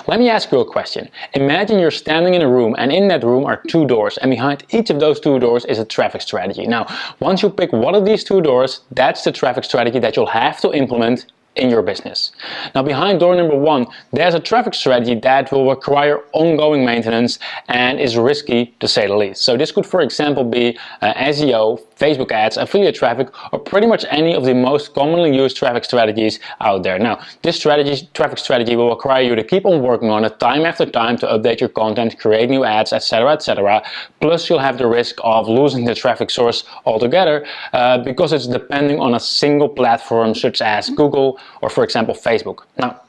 let me ask you a question. Imagine you're standing in a room, and in that room are two doors, and behind each of those two doors is a traffic strategy. Now, once you pick one of these two doors, that's the traffic strategy that you'll have to implement in your business. Now, behind door number one, there's a traffic strategy that will require ongoing maintenance and is risky to say the least. So this could, for example, be SEO, Facebook ads, affiliate traffic, or pretty much any of the most commonly used traffic strategies out there. Now, this traffic strategy will require you to keep on working on it time after time to update your content, create new ads, etc., etc. Plus, you'll have the risk of losing the traffic source altogether because it's depending on a single platform such as Google or, for example, Facebook. Now,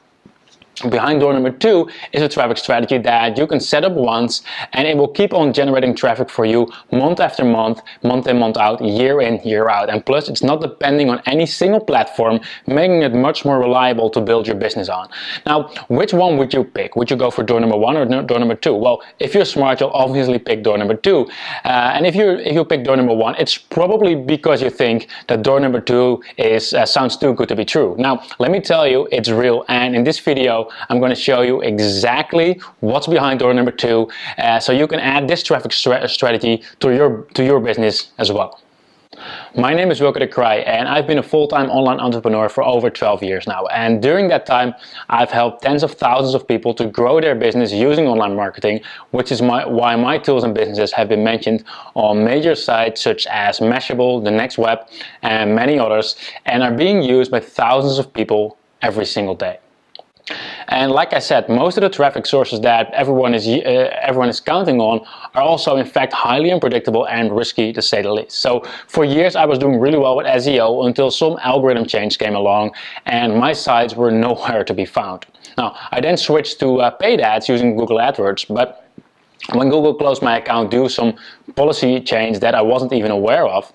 behind door number two is a traffic strategy that you can set up once, and it will keep on generating traffic for you month after month, month in, month out, year in, year out. And plus, it's not depending on any single platform, making it much more reliable to build your business on. Now, which one would you pick? Would you go for door number one or door number two? Well, if you're smart, you'll obviously pick door number two. And if you pick door number one, it's probably because you think that door number two sounds too good to be true. Now, let me tell you, it's real. And in this video, I'm going to show you exactly what's behind door number two, so you can add this traffic strategy to your business as well. My name is VectorCentral, and I've been a full-time online entrepreneur for over 12 years now. And during that time, I've helped tens of thousands of people to grow their business using online marketing, which is why my tools and businesses have been mentioned on major sites such as Mashable, The Next Web, and many others, and are being used by thousands of people every single day. And like I said, most of the traffic sources that everyone is counting on are also in fact highly unpredictable and risky to say the least. So for years I was doing really well with SEO until some algorithm change came along and my sites were nowhere to be found. Now, I then switched to paid ads using Google AdWords, but when Google closed my account due to some policy change that I wasn't even aware of,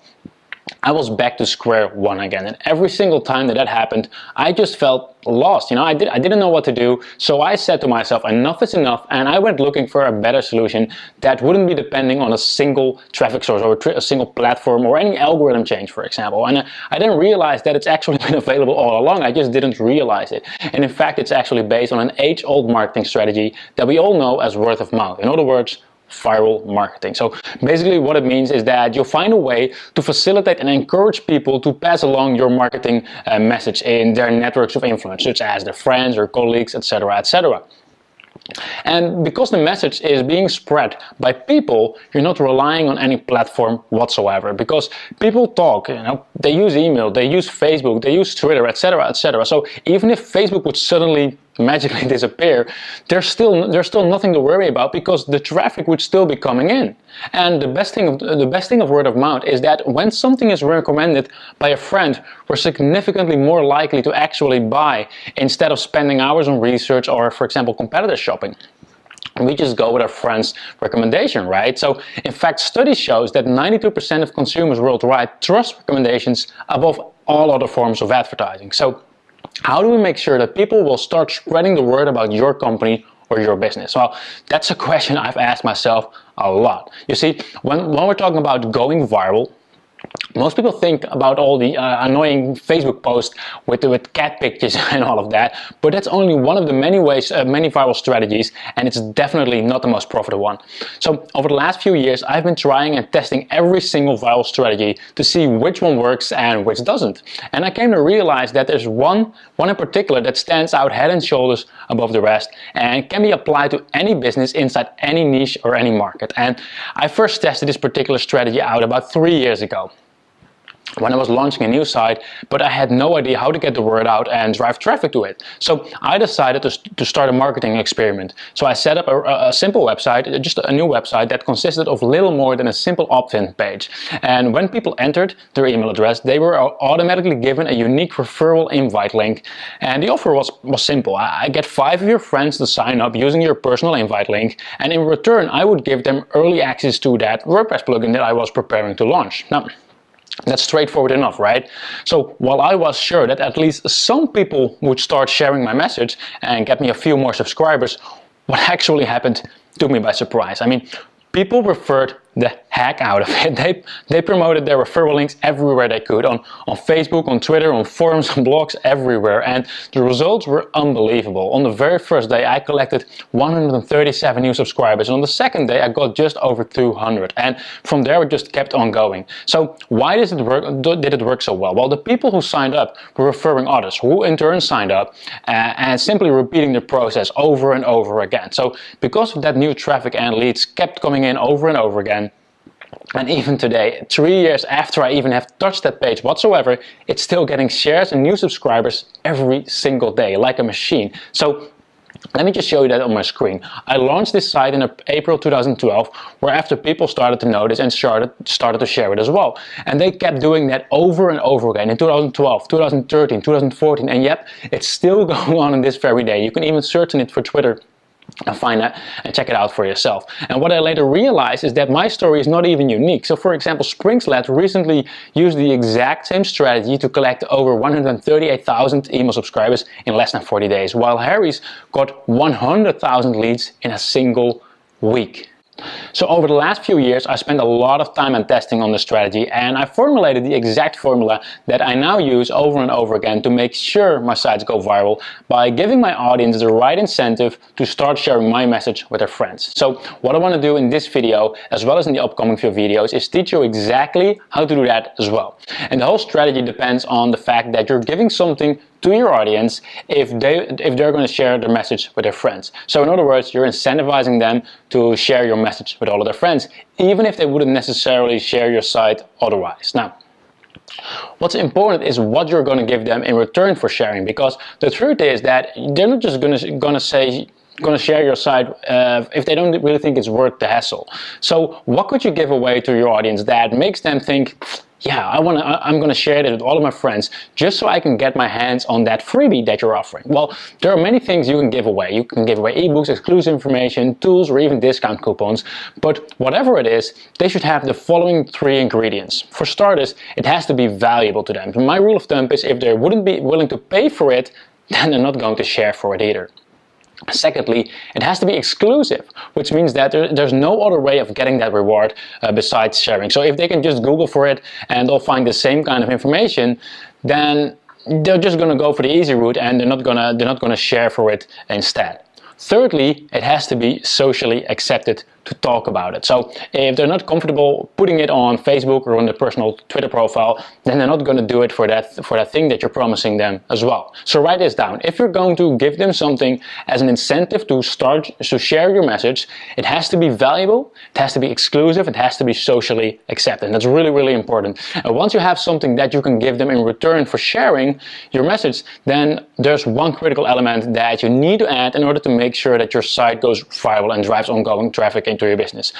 I was back to square one again. And every single time that happened, I just felt lost. I didn't know what to do. So I said to myself, enough is enough. And I went looking for a better solution that wouldn't be depending on a single traffic source or a single platform or any algorithm change, for example. And I didn't realize that it's actually been available all along. I just didn't realize it. And in fact, it's actually based on an age-old marketing strategy that we all know as word of mouth. In other words, viral marketing. So basically what it means is that you'll find a way to facilitate and encourage people to pass along your marketing message in their networks of influence, such as their friends or colleagues, etc., etc. And because the message is being spread by people, you're not relying on any platform whatsoever, because people talk, they use email, they use Facebook, they use Twitter, etc., etc. So even if Facebook would suddenly magically disappear, there's still nothing to worry about, because the traffic would still be coming in. And the best thing of word of mouth is that when something is recommended by a friend, we're significantly more likely to actually buy instead of spending hours on research or, for example, competitor shopping. We just go with our friend's recommendation, right? So in fact, study shows that 92% of consumers worldwide trust recommendations above all other forms of advertising. So how do we make sure that people will start spreading the word about your company or your business? Well, that's a question I've asked myself a lot. You see, when we're talking about going viral, most people think about all the annoying Facebook posts with cat pictures and all of that, but that's only one of the many viral strategies, and it's definitely not the most profitable one. So over the last few years, I've been trying and testing every single viral strategy to see which one works and which doesn't. And I came to realize that there's one in particular that stands out head and shoulders above the rest and can be applied to any business inside any niche or any market. And I first tested this particular strategy out about 3 years ago, when I was launching a new site, but I had no idea how to get the word out and drive traffic to it. So I decided to start a marketing experiment. So I set up a simple website, just a new website that consisted of little more than a simple opt-in page. And when people entered their email address, they were automatically given a unique referral invite link. And the offer was simple. I get 5 of your friends to sign up using your personal invite link, and in return I would give them early access to that WordPress plugin that I was preparing to launch. Now, that's straightforward enough, right? So while I was sure that at least some people would start sharing my message and get me a few more subscribers, what actually happened took me by surprise. I mean, people referred the heck out of it. They promoted their referral links everywhere they could, on Facebook, on Twitter, on forums, on blogs, everywhere, and the results were unbelievable. On the very first day I collected 137 new subscribers, and on the second day I got just over 200, and from there it just kept on going. So why did it work so well? Well, the people who signed up were referring others, who in turn signed up, and simply repeating the process over and over again. So because of that, new traffic and leads kept coming in over and over again. And even today, 3 years after I even have touched that page whatsoever, it's still getting shares and new subscribers every single day, like a machine. So let me just show you that on my screen. I launched this site in April 2012, where after people started to notice and started to share it as well. And they kept doing that over and over again in 2012, 2013, 2014, and yet it's still going on in this very day. You can even search on it for Twitter and find that and check it out for yourself. And what I later realized is that my story is not even unique. So for example, Springslat recently used the exact same strategy to collect over 138,000 email subscribers in less than 40 days, while Harry's got 100,000 leads in a single week. So over the last few years, I spent a lot of time and testing on the strategy, and I formulated the exact formula that I now use over and over again to make sure my sites go viral by giving my audience the right incentive to start sharing my message with their friends. So what I want to do in this video, as well as in the upcoming few videos, is teach you exactly how to do that as well. And the whole strategy depends on the fact that you're giving something to your audience if they're going to share their message with their friends. So in other words, you're incentivizing them to share your message with all of their friends, even if they wouldn't necessarily share your site otherwise. Now, what's important is what you're going to give them in return for sharing, because the truth is that they're not just going to share your site if they don't really think it's worth the hassle. So what could you give away to your audience that makes them think, yeah, I'm gonna share it with all of my friends just so I can get my hands on that freebie that you're offering? Well, there are many things you can give away. You can give away ebooks, exclusive information, tools, or even discount coupons. But whatever it is, they should have the following 3 ingredients. For starters, it has to be valuable to them. My rule of thumb is if they wouldn't be willing to pay for it, then they're not going to share for it either. Secondly, it has to be exclusive, which means that there's no other way of getting that reward besides sharing. So if they can just Google for it and they'll find the same kind of information, then they're just going to go for the easy route and they're not gonna share for it instead. Thirdly, it has to be socially accepted to talk about it. So if they're not comfortable putting it on Facebook or on their personal Twitter profile, then they're not going to do it for that thing that you're promising them as well. So write this down. If you're going to give them something as an incentive to share your message, it has to be valuable, it has to be exclusive, it has to be socially accepted. That's really, really important. And once you have something that you can give them in return for sharing your message, then there's one critical element that you need to add in order to make sure that your site goes viral and drives ongoing traffic into your business.